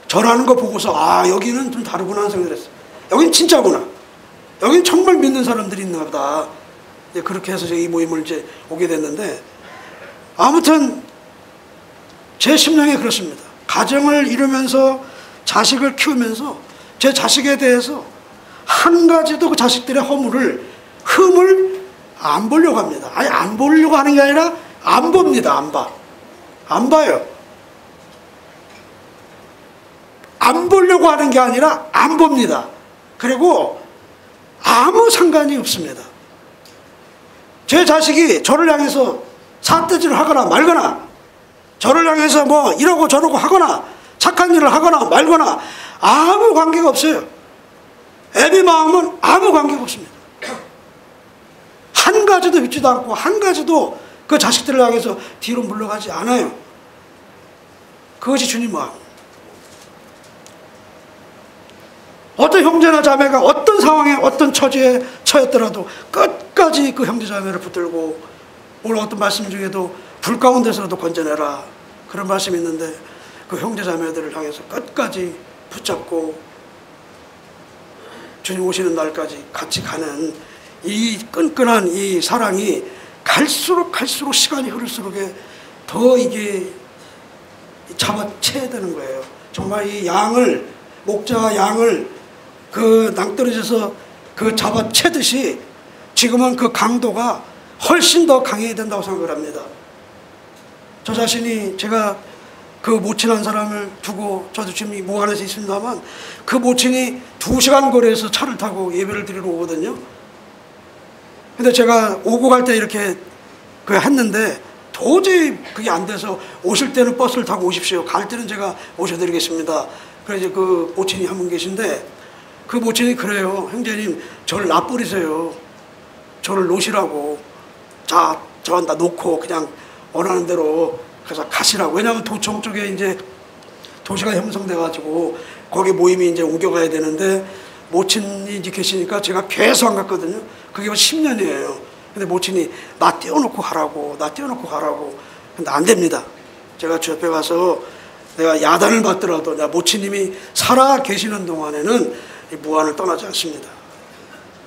절하는 거 보고서 여기는 좀 다르구나 하는 생각을 했어요. 여긴 진짜구나. 여긴 정말 믿는 사람들이 있나 보다. 그렇게 해서 이 모임을 이제 오게 됐는데, 아무튼 제 심령이 그렇습니다. 가정을 이루면서 자식을 키우면서 제 자식에 대해서 한 가지도 그 자식들의 흠을 안 보려고 합니다. 아니, 안 보려고 하는 게 아니라 안 봅니다. 안 봐요. 안 보려고 하는 게 아니라 안 봅니다. 그리고 아무 상관이 없습니다. 제 자식이 저를 향해서 삿대질을 하거나 말거나, 저를 향해서 뭐 이러고 저러고 하거나 착한 일을 하거나 말거나 아무 관계가 없어요. 애비 마음은 아무 관계가 없습니다. 한 가지도 믿지도 않고 한 가지도 그 자식들을 향해서 뒤로 물러가지 않아요. 그것이 주님 마음. 어떤 형제나 자매가 어떤 상황에 어떤 처지에 처했더라도 끝까지 그 형제 자매를 붙들고, 오늘 어떤 말씀 중에도 불 가운데서라도 건져내라 그런 말씀이 있는데, 그 형제 자매들을 향해서 끝까지 붙잡고 주님 오시는 날까지 같이 가는 이 끈끈한 이 사랑이 갈수록 시간이 흐를수록 더 이게 잡아채야 되는 거예요. 정말 이 양을, 목자가 양을 그 낭떠러지에서 그 잡아채듯이 지금은 그 강도가 훨씬 더 강해야 된다고 생각을 합니다. 저 자신이, 제가 그 모친 한 사람을 두고, 저도 지금 이 무안에서 있습니다만, 그 모친이 2시간 거리에서 차를 타고 예배를 드리러 오거든요. 근데 제가 오고 갈 때 이렇게 했는데 도저히 그게 안 돼서, 오실 때는 버스를 타고 오십시오, 갈 때는 제가 모셔드리겠습니다. 그래서 그 모친이 한 분 계신데, 그 모친이 그래요. 형제님, 저를 놔버리세요. 저를 놓으시라고. 자, 저 다 놓고 그냥 원하는 대로 그래서 가시라고. 왜냐하면 도청 쪽에 이제 도시가 형성돼가지고 거기 모임이 이제 옮겨가야 되는데, 모친이 이제 계시니까 제가 계속 안 갔거든요. 그게 10년이에요. 근데 모친이 나 띄워놓고 가라고. 근데 안 됩니다. 제가 저 옆에 가서 내가 야단을 받더라도 모친님이 살아 계시는 동안에는 이 무안을 떠나지 않습니다.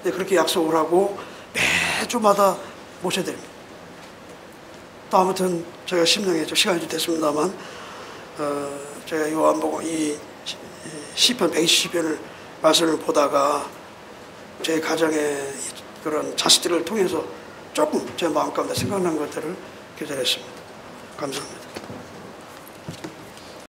근데 그렇게 약속을 하고 매주마다 모셔드립니다. 또 아무튼 제가 심령에 좀 시간이 좀 됐습니다만, 제가 요한복음 이 시편 120편을 말씀을 보다가 제 가정의 그런 자식들을 통해서 조금 제 마음 가운데 생각난 것들을 기도했습니다. 감사합니다.